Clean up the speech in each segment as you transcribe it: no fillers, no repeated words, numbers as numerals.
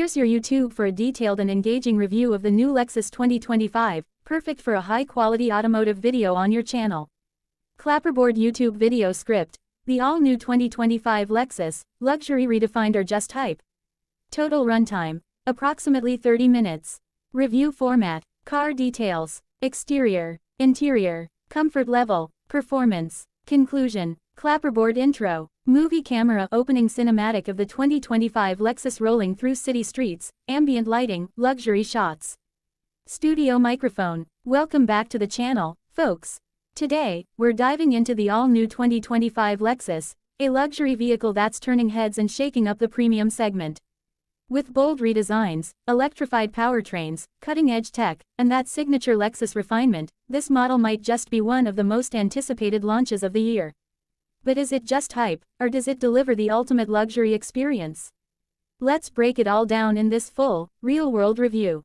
Here's your YouTube for a detailed and engaging review of the new Lexus 2025, perfect for a high-quality automotive video on your channel. Clapperboard YouTube video script. The all-new 2025 Lexus, luxury redefined or just hype? Total runtime, approximately 30 minutes. Review format, car details, exterior, interior, comfort level, performance. Conclusion, clapperboard intro, movie camera opening cinematic of the 2025 Lexus rolling through city streets, ambient lighting, luxury shots. Studio microphone. Welcome back to the channel, folks. Today, we're diving into the all-new 2025 Lexus, a luxury vehicle that's turning heads and shaking up the premium segment. With bold redesigns, electrified powertrains, cutting-edge tech, and that signature Lexus refinement, this model might just be one of the most anticipated launches of the year. But is it just hype, or does it deliver the ultimate luxury experience? Let's break it all down in this full, real-world review.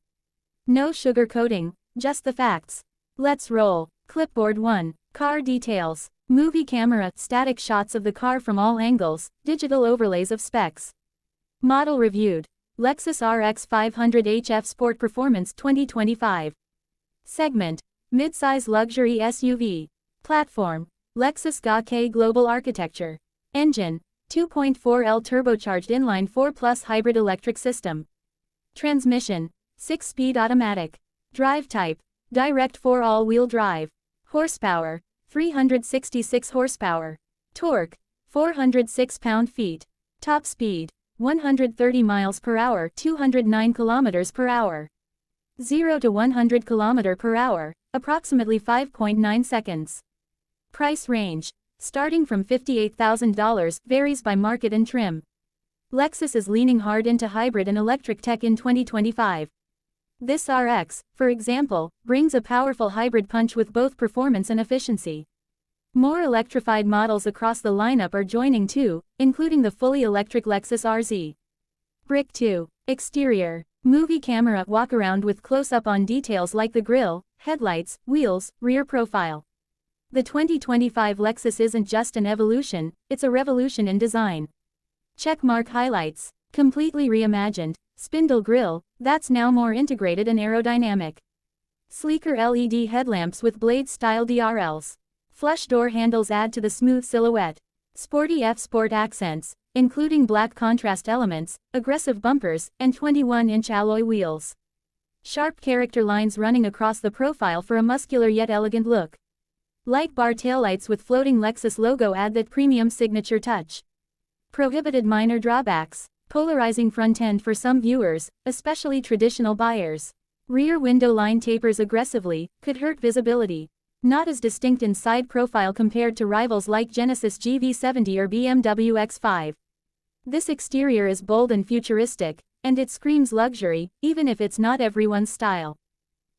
No sugarcoating, just the facts. Let's roll. Clipboard 1. Car details. Movie camera, static shots of the car from all angles, digital overlays of specs. Model reviewed. Lexus RX 500 HF Sport Performance 2025. Segment. Midsize luxury SUV. Platform. Lexus GA-K Global Architecture. Engine. 2.4L turbocharged inline 4+ hybrid electric system. Transmission. 6-speed automatic. Drive type. Direct 4 all-wheel drive. Horsepower. 366 horsepower. Torque. 406 pound-feet. Top speed. 130 miles per hour, 209 kilometers per hour. 0 to 100 kilometer per hour, approximately 5.9 seconds. Price range. Starting from $58,000, varies by market and trim. Lexus is leaning hard into hybrid and electric tech in 2025. This RX, for example, brings a powerful hybrid punch with both performance and efficiency. More electrified models across the lineup are joining too, including the fully electric Lexus RZ. Brick 2. Exterior. Movie camera walk-around with close-up on details like the grille, headlights, wheels, rear profile. The 2025 Lexus isn't just an evolution, it's a revolution in design. Checkmark highlights. Completely reimagined. Spindle grille, that's now more integrated and aerodynamic. Sleeker LED headlamps with blade-style DRLs. Flush door handles add to the smooth silhouette. Sporty F-Sport accents, including black contrast elements, aggressive bumpers, and 21-inch alloy wheels. Sharp character lines running across the profile for a muscular yet elegant look. Light bar taillights with floating Lexus logo add that premium signature touch. Prohibited minor drawbacks. Polarizing front end for some viewers, especially traditional buyers. Rear window line tapers aggressively, could hurt visibility. Not as distinct in side profile compared to rivals like Genesis GV70 or BMW X5. This exterior is bold and futuristic, and it screams luxury, even if it's not everyone's style.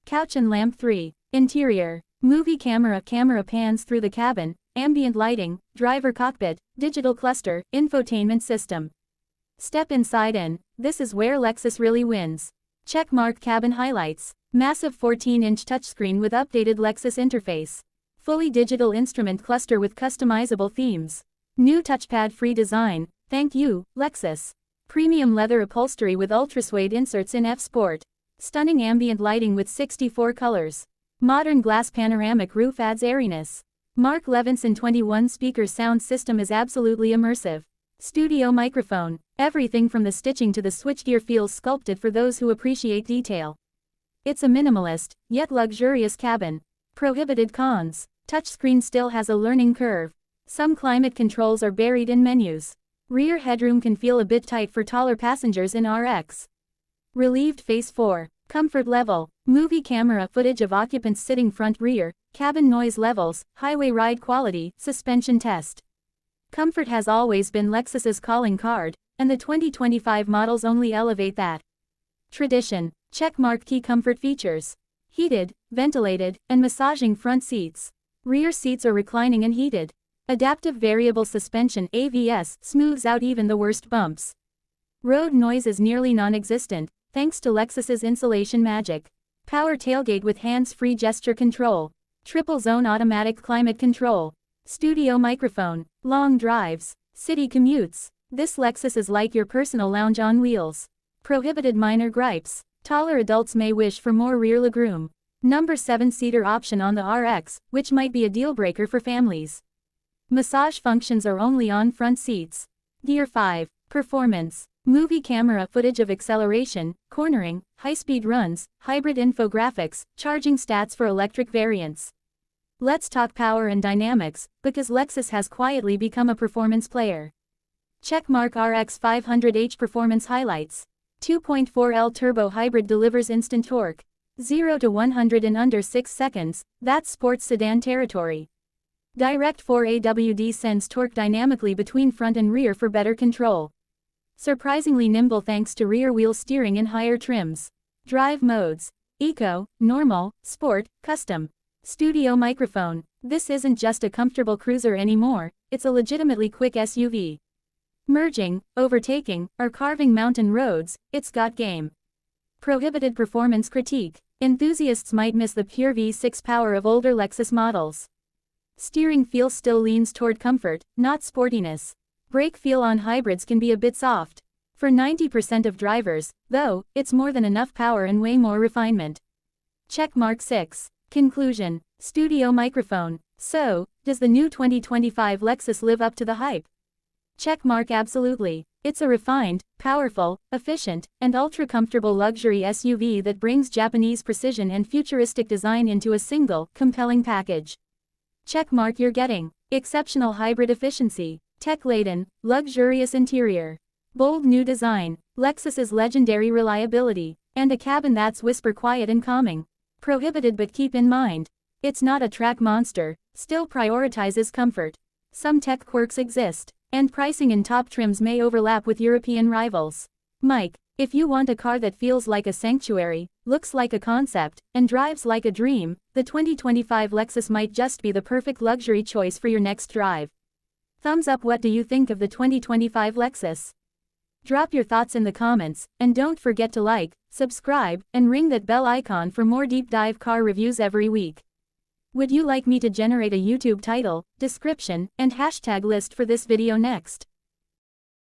Couch and lamp 3. Interior. Movie camera pans through the cabin, ambient lighting, driver cockpit, digital cluster, infotainment system. Step inside and, this is where Lexus really wins. Checkmark cabin highlights. Massive 14-inch touchscreen with updated Lexus interface. Fully digital instrument cluster with customizable themes. New touchpad-free design, thank you, Lexus. Premium leather upholstery with ultra-suede inserts in F-Sport. Stunning ambient lighting with 64 colors. Modern glass panoramic roof adds airiness. Mark Levinson 21-speaker sound system is absolutely immersive. Studio microphone. Everything from the stitching to the switchgear feels sculpted for those who appreciate detail. It's a minimalist, yet luxurious cabin. Prohibited cons. Touchscreen still has a learning curve. Some climate controls are buried in menus. Rear headroom can feel a bit tight for taller passengers in RX. Relieved face 4. Comfort level. Movie camera footage of occupants sitting front rear, cabin noise levels, highway ride quality, suspension test. Comfort has always been Lexus's calling card, and the 2025 models only elevate that. Tradition. Checkmark key comfort features. Heated, ventilated, and massaging front seats. Rear seats are reclining and heated. Adaptive variable suspension (AVS) smooths out even the worst bumps. Road noise is nearly non-existent, thanks to Lexus's insulation magic. Power tailgate with hands-free gesture control. Triple zone automatic climate control. Studio microphone. Long drives. City commutes. This Lexus is like your personal lounge on wheels. Prohibited minor gripes. Taller adults may wish for more rear legroom. Number 7-seater option on the RX, which might be a deal-breaker for families. Massage functions are only on front seats. Gear 5. Performance. Movie camera footage of acceleration, cornering, high-speed runs, hybrid infographics, charging stats for electric variants. Let's talk power and dynamics, because Lexus has quietly become a performance player. Checkmark RX 500h performance highlights. 2.4L turbo hybrid delivers instant torque. 0 to 100 in under 6 seconds, that's sports sedan territory. Direct 4AWD sends torque dynamically between front and rear for better control. Surprisingly nimble thanks to rear-wheel steering in higher trims. Drive modes. Eco, Normal, Sport, Custom. Studio microphone. This isn't just a comfortable cruiser anymore, it's a legitimately quick SUV. Merging, overtaking, or carving mountain roads, it's got game. Prohibited performance critique. Enthusiasts might miss the pure V6 power of older Lexus models. Steering feel still leans toward comfort, not sportiness. Brake feel on hybrids can be a bit soft. For 90% of drivers, though, it's more than enough power and way more refinement. Checkmark 6. Conclusion. Studio microphone. So, does the new 2025 Lexus live up to the hype? Checkmark absolutely. It's a refined, powerful, efficient, and ultra-comfortable luxury SUV that brings Japanese precision and futuristic design into a single, compelling package. Checkmark you're getting. Exceptional hybrid efficiency. Tech-laden, luxurious interior. Bold new design. Lexus's legendary reliability. And a cabin that's whisper quiet and calming. Prohibited, but keep in mind. It's not a track monster, still prioritizes comfort. Some tech quirks exist. And pricing in top trims may overlap with European rivals. Mike, if you want a car that feels like a sanctuary, looks like a concept, and drives like a dream, the 2025 Lexus might just be the perfect luxury choice for your next drive. Thumbs up. What do you think of the 2025 Lexus? Drop your thoughts in the comments, and don't forget to like, subscribe, and ring that bell icon for more deep dive car reviews every week. Would you like me to generate a YouTube title, description, and hashtag list for this video next?